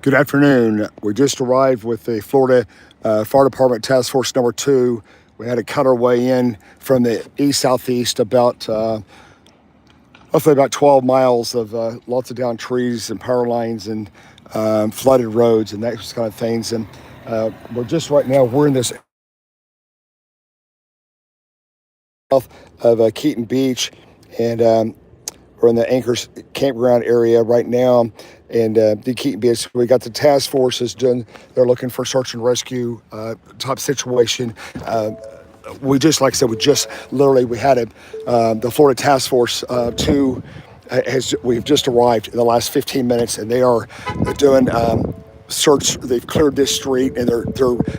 Good afternoon. We just arrived with the Florida Fire Department Task Force Number 2. We had to cut our way in from the east-southeast about roughly about 12 miles of lots of downed trees and power lines and flooded roads and that kind of things. And we're in this south of Keaton Beach, and we're in the Anchors campground area right now. And the Keaton Beach, we got the task forces doing. They're looking for search and rescue type situation. Like I said, we had the Florida Task Force 2 we've just arrived in the last 15 minutes, and they are doing search. They've cleared this street, and they're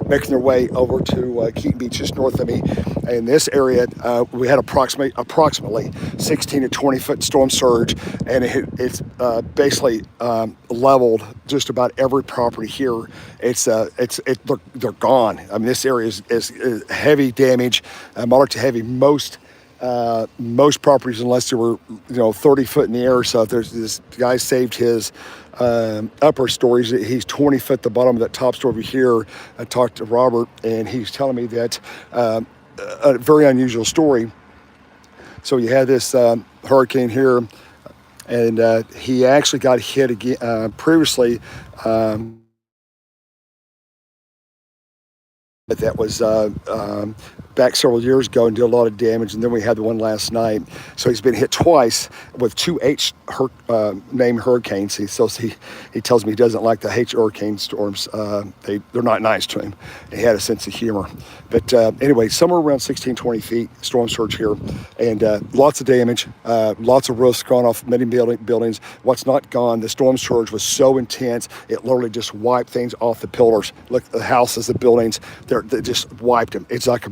making their way over to Keaton Beach, just north of me. In this area, we had approximately 16 to 20 foot storm surge, and it's basically leveled just about every property here. They're gone. I mean, this area is heavy damage, moderate to heavy. Most properties, unless they were 30 foot in the air. So if there's this guy saved his upper stories, he's 20 foot at the bottom of that top story over here. I talked to Robert, and he's telling me that a very unusual story. So you had this hurricane here, and he actually got hit again previously. That was back several years ago and did a lot of damage, and then we had the one last night. So he's been hit twice with two named hurricanes. He tells me he doesn't like the H hurricane storms. They're not nice to him. He had a sense of humor. But anyway, somewhere around 16, 20 feet storm surge here, and lots of damage, lots of roofs gone off many buildings. What's not gone, the storm surge was so intense, it literally just wiped things off the pillars. Look, the houses, the buildings, they just wiped them. It's like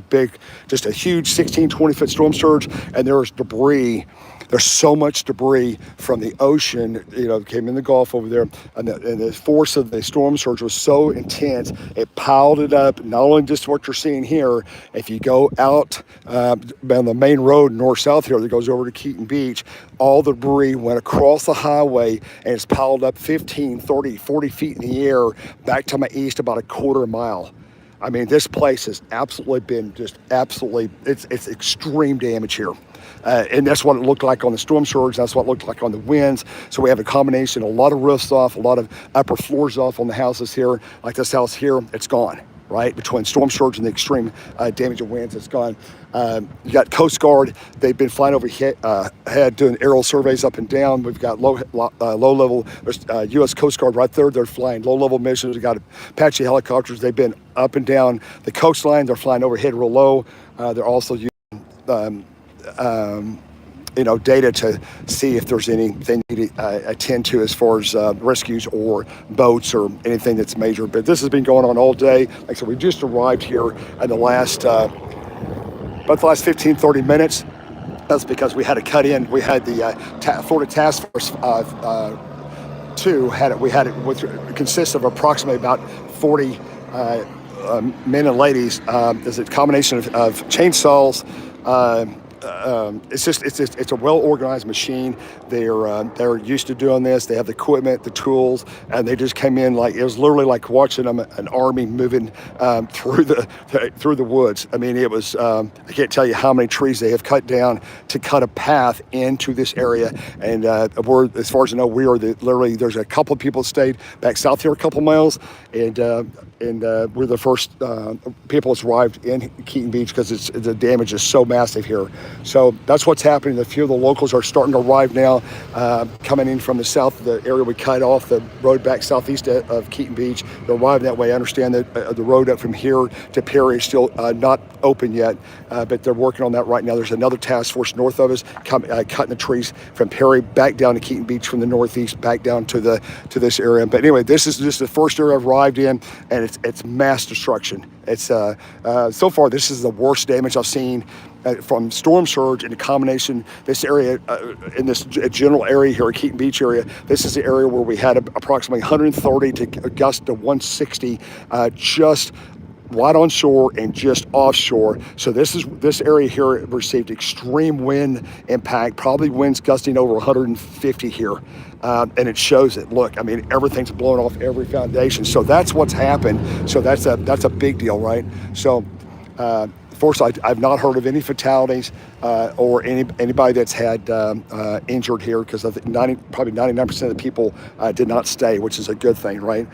just a huge 16, 20 foot storm surge, and there's debris. There's so much debris from the ocean, came in the Gulf over there, and the force of the storm surge was so intense, it piled it up. Not only just what you're seeing here, if you go out on the main road north-south here that goes over to Keaton Beach, all the debris went across the highway, and it's piled up 15, 30, 40 feet in the air back to my east about a quarter mile. I mean, this place has it's extreme damage here. And that's what it looked like on the storm surge. That's what it looked like on the winds. So we have a combination, a lot of roofs off, a lot of upper floors off on the houses here. Like this house here, it's gone, right? Between storm surge and the extreme damage of winds, it's gone. You got Coast Guard. They've been flying overhead doing aerial surveys up and down. We've got low level. There's U.S. Coast Guard right there. They're flying low level missions. We've got Apache helicopters. They've been up and down the coastline. They're flying overhead real low. They're also using data to see if there's anything you need to attend to as far as rescues or boats or anything that's major. But this has been going on all day. Like I said, we just arrived here in the last 15, 30 minutes. That's because we had to cut in. We had the Florida Task Force 2 it consists of approximately about 40 men and ladies. There's a combination of chainsaws. It's a well-organized machine. They're used to doing this. They have the equipment, the tools, and they just came in it was literally like watching an army moving through the woods. I mean, it was I can't tell you how many trees they have cut down to cut a path into this area. And we're, as far as I know, literally there's a couple of people stayed back south here a couple miles, and we're the first people that's arrived in Keaton Beach because the damage is so massive here. So that's what's happening. A few of the locals are starting to arrive now, coming in from the south, the area we cut off, the road back southeast of Keaton Beach. They're arriving that way. I understand that the road up from here to Perry is still not open yet, but they're working on that right now. There's another task force north of us cutting the trees from Perry back down to Keaton Beach from the northeast, back down to this area. But anyway, this is just the first area I've arrived in, and it's mass destruction. It's so far this is the worst damage I've seen from storm surge in a combination. This area, in this general area here, Keaton Beach area, this is the area where we had approximately 130 to a gust to 160 just right on shore and just offshore. So this area here received extreme wind impact, probably winds gusting over 150 here. And it shows it. Look, I mean, everything's blown off every foundation. So that's what's happened. So that's a big deal, right? So fortunately, I've not heard of any fatalities or anybody that's had injured here, because probably 99% of the people did not stay, which is a good thing, right?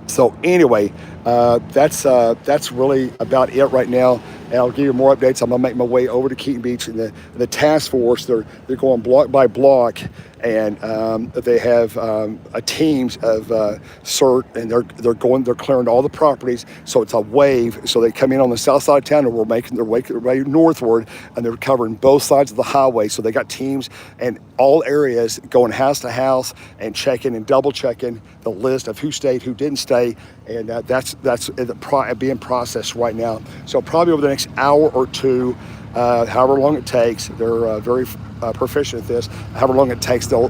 So anyway, that's really about it right now. And I'll give you more updates. I'm gonna make my way over to Keaton Beach, and the task force, they're going block by block, and they have teams of CERT, and they're clearing all the properties. So it's a wave. So they come in on the south side of town, and we're making their way northward, and they're covering both sides of the highway. So they got teams in all areas going house to house and checking and double checking the list of who stayed, who didn't stay, and that's being processed right now. So probably over the next hour or two, however long it takes, they're very proficient at this. However long it takes, they'll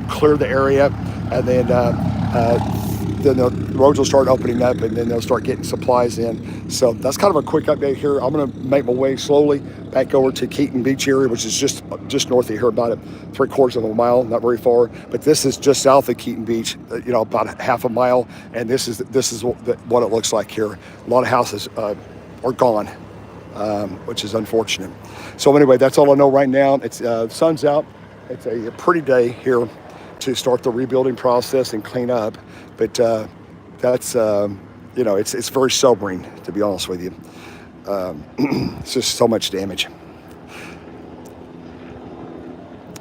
clear the area, and then the roads will start opening up, and then they'll start getting supplies in. So that's kind of a quick update here. I'm going to make my way slowly back over to Keaton Beach area, which is just north of here, about 3/4 of a mile, not very far. But this is just south of Keaton Beach, about half a mile, and this is what it looks like here. A lot of houses are gone, which is unfortunate. So anyway, that's all I know right now. It's sun's out. It's a pretty day here to start the rebuilding process and clean up. But that's it's very sobering, to be honest with you. It's just so much damage.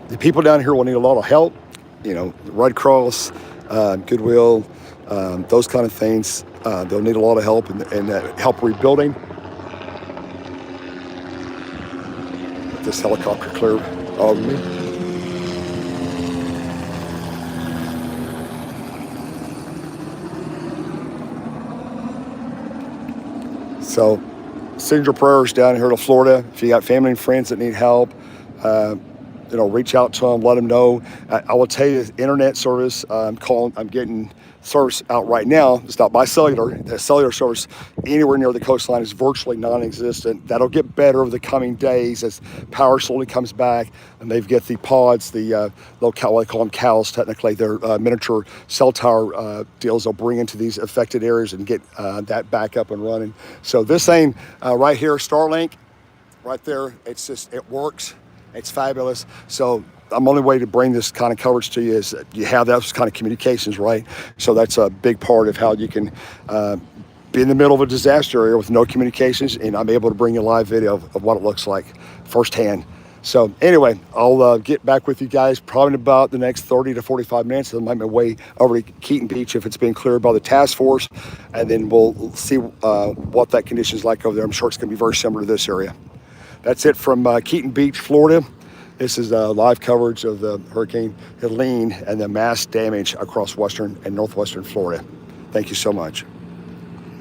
The people down here will need a lot of help. Red Cross, Goodwill, those kind of things. They'll need a lot of help and help rebuilding. Let this helicopter clear over me. So, send your prayers down here to Florida. If you got family and friends that need help, reach out to them, let them know. I will tell you, internet service, I'm getting service out right now. It's not by cellular. The cellular service anywhere near the coastline is virtually non-existent. That'll get better over the coming days as power slowly comes back, and they've got the pods, the local, I call them cows technically, they're miniature cell tower deals they'll bring into these affected areas and get that back up and running. So this thing right here, Starlink, right there, it works. It's fabulous. So the only way to bring this kind of coverage to you is that you have those kind of communications, right? So that's a big part of how you can be in the middle of a disaster area with no communications, and I'm able to bring you a live video of what it looks like firsthand. So anyway, I'll get back with you guys probably in about the next 30 to 45 minutes. I'll make my way over to Keaton Beach if it's been cleared by the task force, and then we'll see what that condition is like over there. I'm sure it's going to be very similar to this area. That's it from Keaton Beach, Florida. This is live coverage of the Hurricane Helene and the mass damage across western and northwestern Florida. Thank you so much.